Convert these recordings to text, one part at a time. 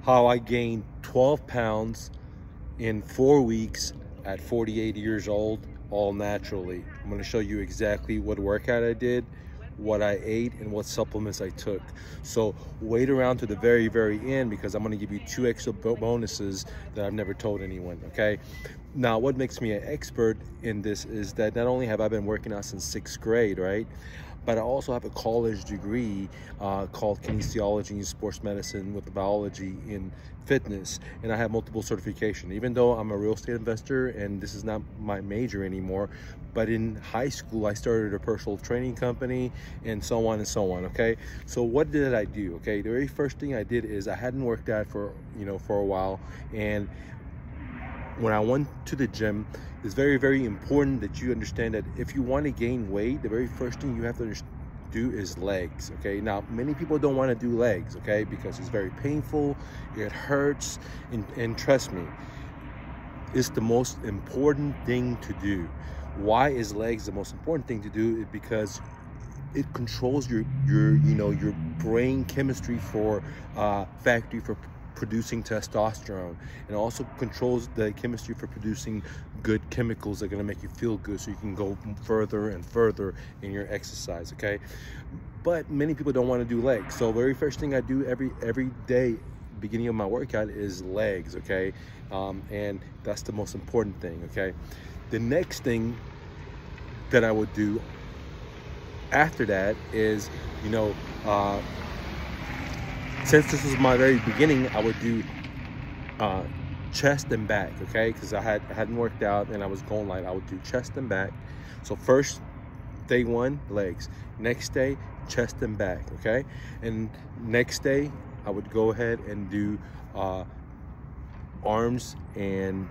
how I gained 12 pounds in 4 weeks at 48 years old, all naturally. I'm going to show you exactly what workout I did, what I ate, and what supplements I took. So wait around to the very, very end, because I'm going to give you 2 extra bonuses that I've never told anyone, okay? Now, what makes me an expert in this is that not only have I been working out since 6th grade, right? But I also have a college degree called kinesiology and sports medicine with biology in fitness, and I have multiple certification. Even though I'm a real estate investor and this is not my major anymore, but in high school I started a personal training company and so on and so on, okay? So what did I do? Okay, the very first thing I did is I hadn't worked out for a while, and when I went to the gym, it's very, very important that you understand that if you want to gain weight, the very first thing you have to do is legs, okay? Now, many people don't want to do legs, okay, because it's very painful, it hurts, and trust me, it's the most important thing to do. Why is legs the most important thing to do? Is because it controls your brain chemistry for factory for producing testosterone, and also controls the chemistry for producing good chemicals that are going to make you feel good, so you can go further and further in your exercise, okay? But many people don't want to do legs, so very first thing I do every day beginning of my workout is legs, okay? And that's the most important thing, okay? The next thing that I would do after that is, since this was my very beginning, I would do chest and back, okay? Because I hadn't worked out and I was going light. I would do chest and back. So first, day 1, legs. Next day, chest and back, okay? And next day, I would go ahead and do arms and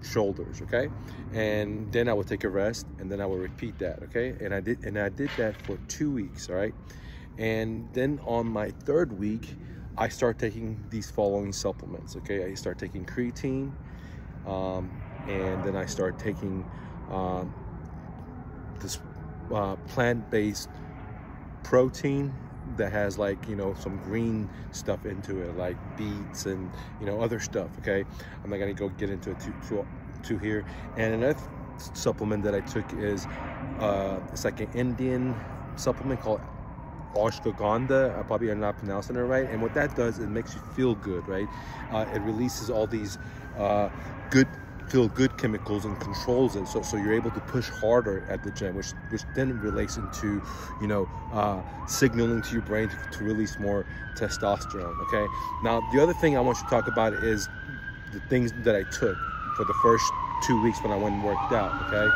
shoulders, okay? And then I would take a rest, and then I would repeat that, okay? And I did that for 2 weeks, all right? And then on my 3rd week, I start taking these following supplements, okay? I start taking creatine, and then I start taking this plant-based protein that has, like, some green stuff into it, like beets and other stuff, okay? I'm not gonna go get into it too here. And another supplement that I took is it's like an Indian supplement called ashwagandha. I probably am not pronouncing it right. And what that does, it makes you feel good, right? It releases all these feel good chemicals and controls it, so you're able to push harder at the gym, which then relates into signaling to your brain to release more testosterone, okay? Now, the other thing I want you to talk about is the things that I took for the first 2 weeks when I went and worked out, okay?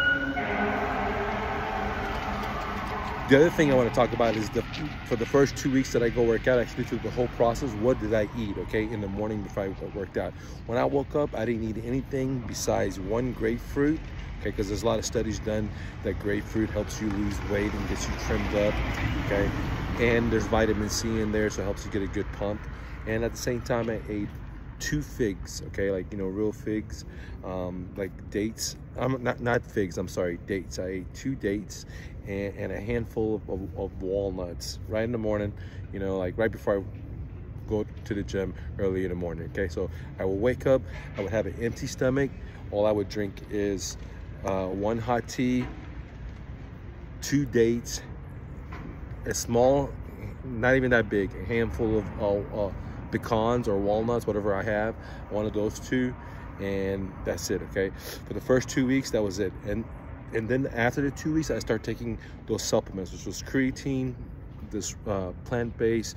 The other thing I want to talk about is for the first 2 weeks that I go work out, I actually took the whole process. What did I eat, okay, in the morning before I worked out? When I woke up, I didn't eat anything besides 1 grapefruit, okay, because there's a lot of studies done that grapefruit helps you lose weight and gets you trimmed up, okay? And there's vitamin C in there, so it helps you get a good pump. And at the same time, I ate 2 figs, okay, like, real figs, like dates. Not figs, I'm sorry, dates. I ate 2 dates and a handful of walnuts right in the morning, like right before I go to the gym early in the morning, okay? So I will wake up, I would have an empty stomach. All I would drink is 1 hot tea, 2 dates, a small, not even that big, a handful of pecans or walnuts, whatever I have, one of those 2, and that's it, okay? For the first 2 weeks, that was it. And then after the 2 weeks, I start taking those supplements, which was creatine, this plant-based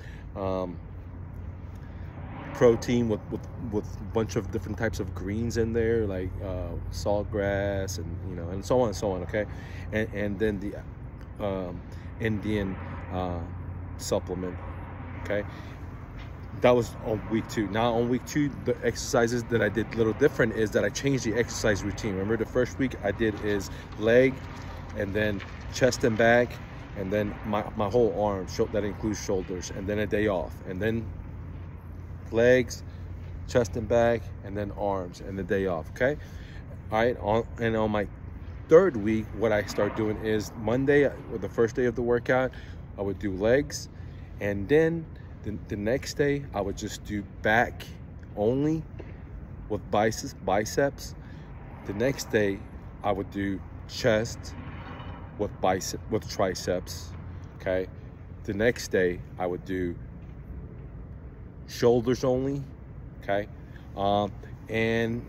protein with a bunch of different types of greens in there, like saltgrass and so on and so on, okay? And then the Indian supplement, okay? That was on week 2. Now on week 2, the exercises that I did a little different is that I changed the exercise routine. Remember, the first week I did is leg, and then chest and back, and then my whole arm, that includes shoulders, and then a day off, and then legs, chest and back, and then arms, and the day off, okay? All right, on my 3rd week, what I start doing is Monday, or the first day of the workout, I would do legs, and then The next day, I would just do back only with biceps. The next day, I would do chest with triceps, okay? The next day, I would do shoulders only, okay? And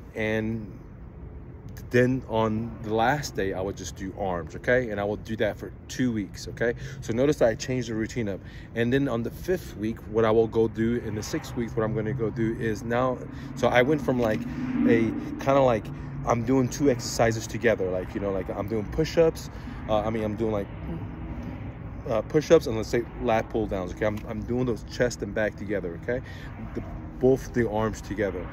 then on the last day, I would just do arms, okay? And I will do that for 2 weeks, okay? So notice that I changed the routine up. And then on the 5th week, what I will go do in the 6th week, what I'm gonna go do is now, so I went from like a kind of like, I'm doing 2 exercises together, like, you know, like I'm doing push-ups, I'm doing like push-ups and let's say lat pull downs, okay? I'm doing those chest and back together, okay? Both the arms together.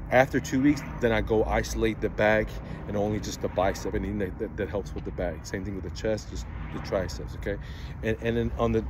After 2 weeks, then I go isolate the back and only just the bicep, and that helps with the back. Same thing with the chest, just the triceps, okay? And then on the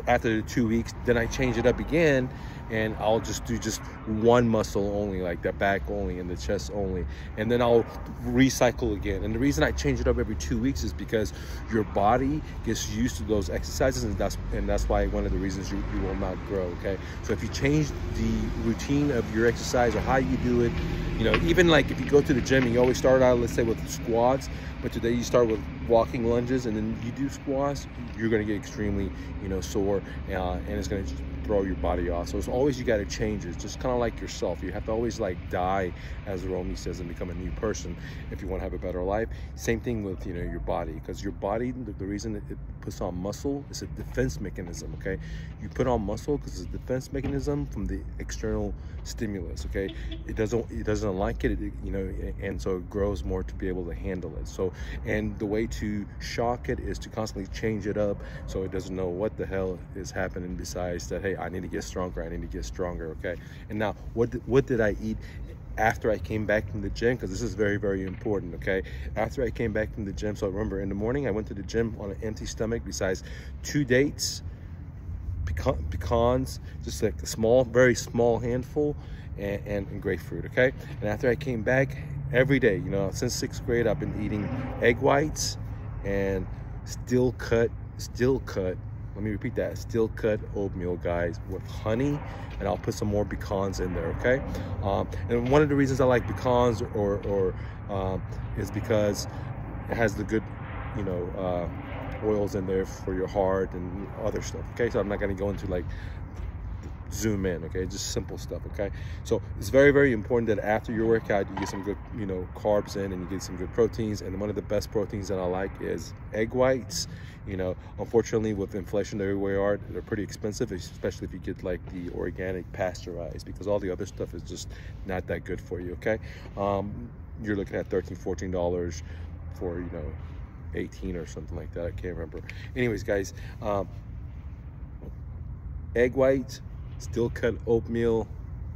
after the 2 weeks, then I change it up again, and I'll just do just one muscle only, like the back only and the chest only, and then I'll recycle again. And the reason I change it up every 2 weeks is because your body gets used to those exercises, and that's why one of the reasons you will not grow, okay? So if you change the routine of your exercise or how you do it, you know, even like if you go to the gym and you always start out, let's say, with squats, but today you start with walking lunges and then you do squats, you're going to get extremely, you know, sore, and it's going to throw your body off. So it's always, you got to change it. Just kind of like yourself, you have to always like die, as Romy says, and become a new person if you want to have a better life. Same thing with, you know, your body, because your body, the reason it puts on muscle is a defense mechanism, okay? You put on muscle because it's a defense mechanism from the external stimulus, okay? It doesn't like it, you know, and so it grows more to be able to handle it. So, and the way to shock it is to constantly change it up so it doesn't know what the hell is happening, besides that, hey, I need to get stronger, I need to get stronger, okay? And now, what did I eat after I came back from the gym? Because this is very, very important, okay? After I came back from the gym, so remember, in the morning, I went to the gym on an empty stomach, besides 2 dates, pecans, just like a small, very small handful, and grapefruit, okay? And after I came back, every day, you know, since 6th grade, I've been eating egg whites and steel cut, let me repeat that, steel cut oatmeal, guys, with honey, and I'll put some more pecans in there, okay? And one of the reasons I like pecans is because it has the good, you know, oils in there for your heart and other stuff, okay? So I'm not going to go into like zoom in, okay? Just simple stuff, okay? So it's very, very important that after your workout you get some good, you know, carbs in, and you get some good proteins. And one of the best proteins that I like is egg whites. You know, unfortunately, with inflation everywhere we are, they're pretty expensive, especially if you get like the organic pasteurized, because all the other stuff is just not that good for you, okay? You're looking at $13-14 for, you know, 18 or something like that. I can't remember. Anyways, guys, egg whites, steel cut oatmeal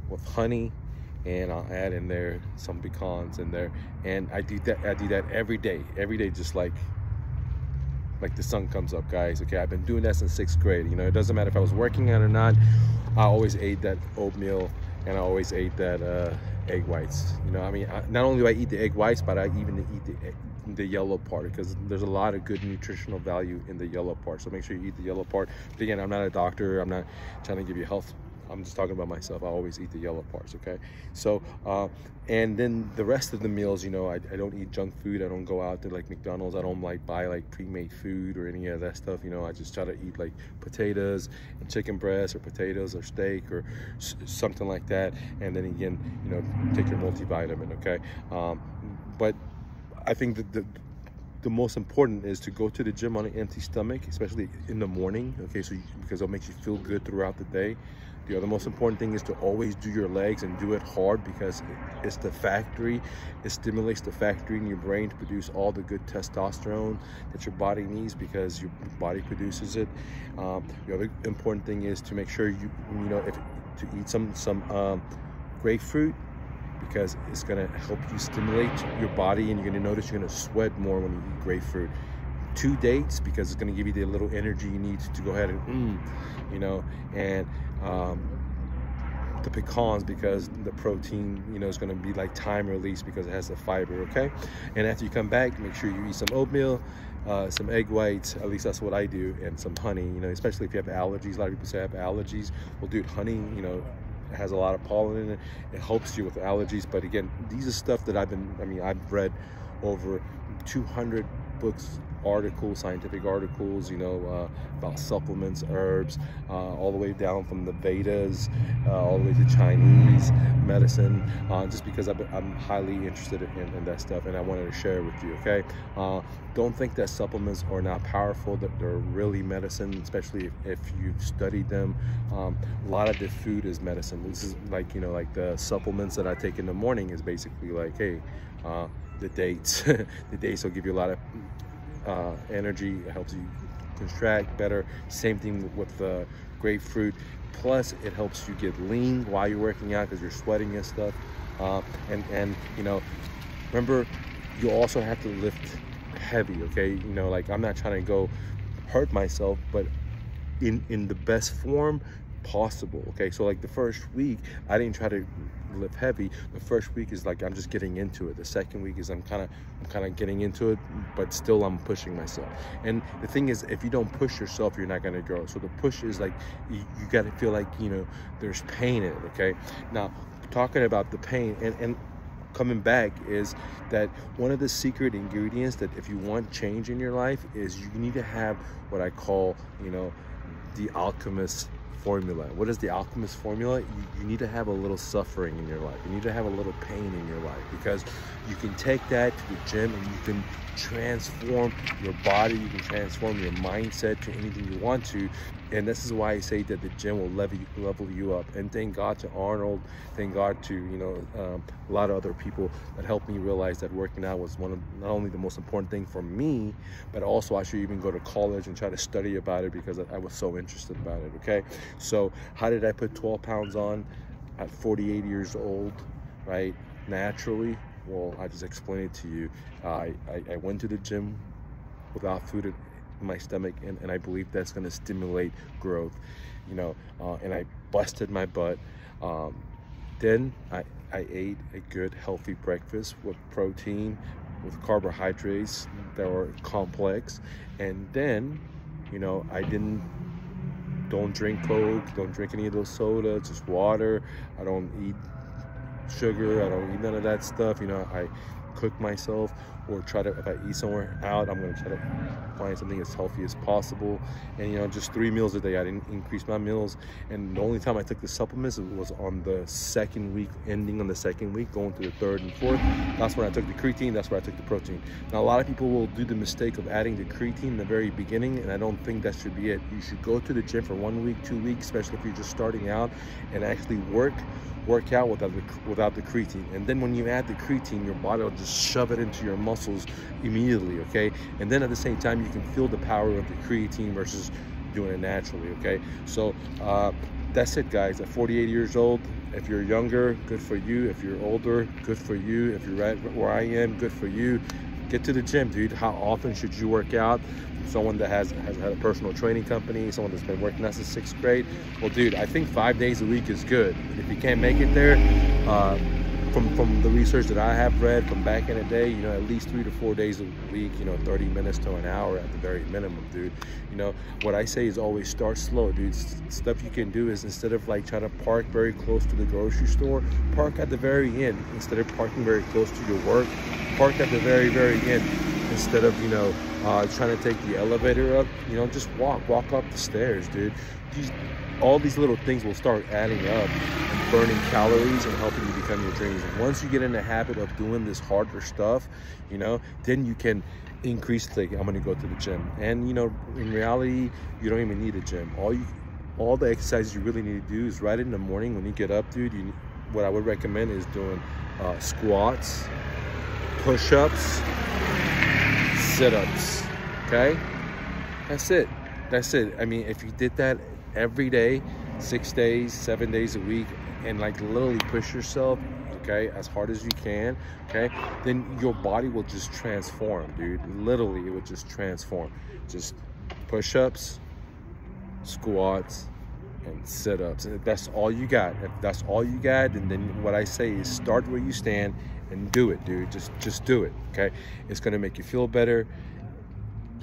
with honey, and I'll add in there some pecans in there, and I do that every day, just like the sun comes up, guys, okay? I've been doing that since 6th grade. You know, it doesn't matter if I was working out or not, I always ate that oatmeal, and I always ate that egg whites. You know, I mean, not only do I eat the egg whites, but I even eat the yellow part, because there's a lot of good nutritional value in the yellow part. So make sure you eat the yellow part. But again, I'm not a doctor, I'm not trying to give you health, I'm just talking about myself. I always eat the yellow parts, okay? So and then the rest of the meals, you know, I don't eat junk food. I don't go out to like McDonald's. I don't like buy like pre-made food or any of that stuff. You know, I just try to eat like potatoes and chicken breast, or potatoes or steak, or something like that. And then again, you know, take your multivitamin, okay? But I think that the most important is to go to the gym on an empty stomach, especially in the morning, okay? So because it makes you feel good throughout the day. The other most important thing is to always do your legs, and do it hard, because it's the factory. It stimulates the factory in your brain to produce all the good testosterone that your body needs, because your body produces it. The other important thing is to make sure you know, to eat some grapefruit, because it's going to help you stimulate your body, and you're going to notice you're going to sweat more when you eat grapefruit. 2 dates, because it's going to give you the little energy you need to go ahead and you know, and the pecans, because the protein, you know, is going to be like time release, because it has the fiber, okay? And after you come back, make sure you eat some oatmeal, some egg whites, at least that's what I do, and some honey, you know, especially if you have allergies. A lot of people say I have allergies. Well, dude, honey, you know, it has a lot of pollen in it. It helps you with allergies. But again, these are stuff that I've read over 200 books, articles, scientific articles, you know, about supplements, herbs, all the way down from the Vedas, all the way to Chinese medicine, just because I'm highly interested in that stuff, and I wanted to share it with you, okay? Don't think that supplements are not powerful, that they're really medicine, especially if you've studied them. A lot of the food is medicine. This is like, you know, like the supplements that I take in the morning is basically like, hey, the dates. The dates will give you a lot of energy. It helps you contract better. Same thing with the grapefruit. Plus, it helps you get lean while you're working out because you're sweating and stuff. And you know, remember, you also have to lift heavy. Okay, you know, like I'm not trying to go hurt myself, but in the best form possible. Okay, so like the first week I didn't try to lift heavy. The first week is like I'm just getting into it. The second week is I'm kind of getting into it, but still I'm pushing myself. And the thing is, if you don't push yourself, you're not going to grow. So the push is like you got to feel like, you know, there's pain in it. Okay, now talking about the pain and coming back, is that one of the secret ingredients that if you want change in your life is you need to have what I call, you know, the alchemist formula. What is the alchemist formula? You need to have a little suffering in your life. You need to have a little pain in your life, because you can take that to the gym and you can transform your body, you can transform your mindset to anything you want to. And this is why I say that the gym will level you up. And thank God to Arnold, thank God to, you know, a lot of other people that helped me realize that working out was one of not only the most important thing for me, but also I should even go to college and try to study about it, because I was so interested about it. Okay, so how did I put 12 pounds on at 48 years old, right? Naturally. Well, I just explained it to you. I went to the gym without food in my stomach, and I believe that's going to stimulate growth, you know, and I busted my butt. Then I ate a good healthy breakfast with protein, with carbohydrates that were complex, and then, you know, I don't drink Coke, don't drink any of those sodas, just water. I don't eat sugar, I don't eat none of that stuff. You know, I cook myself, or try to, if I eat somewhere out, I'm gonna try to find something as healthy as possible. And you know, just 3 meals a day. I didn't increase my meals, and the only time I took the supplements was on the second week, ending on the second week, going to the third and fourth. That's when I took the creatine, that's where I took the protein. Now a lot of people will do the mistake of adding the creatine in the very beginning, and I don't think that should be it. You should go to the gym for 1 week, 2 weeks, especially if you're just starting out, and actually work out without the creatine. And then when you add the creatine, your body will just shove it into your muscles immediately, okay? And then at the same time, you can feel the power of the creatine versus doing it naturally, okay? So that's it, guys. At 48 years old, if you're younger, good for you. If you're older, good for you. If you're right where I am, good for you. Get to the gym, dude. How often should you work out? Someone that has had a personal training company, someone that's been working out since 6th grade. Well, dude, I think 5 days a week is good. If you can't make it there, from the research that I have read from back in the day, you know, at least 3 to 4 days a week, you know, 30 minutes to an hour at the very minimum, dude. You know, what I say is always start slow, dude. Stuff you can do is, instead of like trying to park very close to the grocery store, park at the very end. Instead of parking very close to your work, park at the very, very end. Instead of, you know, trying to take the elevator up, you know, just walk up the stairs, dude. All these little things will start adding up and burning calories and helping you become your dreams. And once you get in the habit of doing this harder stuff, you know, then you can increase, like, I'm gonna go to the gym. And, you know, in reality, you don't even need a gym. All the exercises you really need to do is right in the morning when you get up, dude. What I would recommend is doing squats, push-ups, sit-ups, okay? That's it. I mean, if you did that every day, 6 days, 7 days a week, and like literally push yourself, okay, as hard as you can, okay, then your body will just transform, dude. Literally, it will just transform. Just push-ups, squats, and sit-ups. And if that's all you got, then what I say is start where you stand and do it, dude. Just do it, okay? It's gonna make you feel better.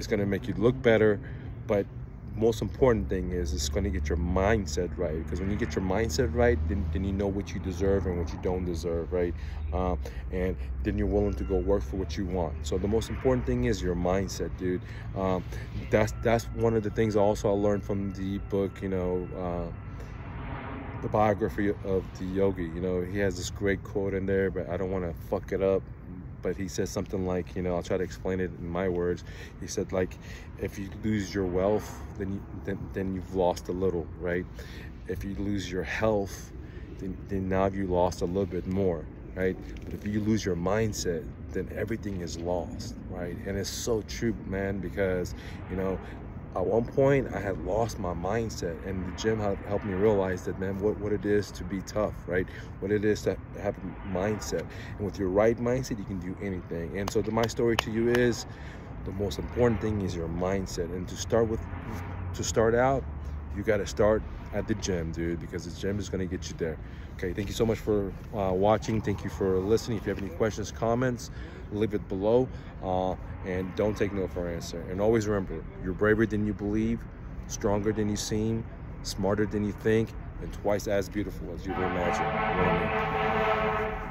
It's going to make you look better, but most important thing is it's going to get your mindset right, because when you get your mindset right, then you know what you deserve and what you don't deserve, right? And then you're willing to go work for what you want. So the most important thing is your mindset, dude. That's one of the things also I learned from the book, you know, the biography of the yogi. You know, he has this great quote in there, but I don't want to fuck it up. But he says something like, you know, I'll try to explain it in my words. He said, like, if you lose your wealth, then you've lost a little, right? If you lose your health, then now you lost a little bit more, right? But if you lose your mindset, then everything is lost, right? And it's so true, man, because, you know, at one point I had lost my mindset, and the gym helped me realize that, man, what it is to be tough, right? What it is to have a mindset. And with your right mindset, you can do anything. And so my story to you is, the most important thing is your mindset. And to start out, you got to start at the gym, dude, because the gym is going to get you there. Okay, thank you so much for watching. Thank you for listening. If you have any questions, comments, leave it below, and don't take no for an answer. And always remember, you're braver than you believe, stronger than you seem, smarter than you think, and twice as beautiful as you would imagine.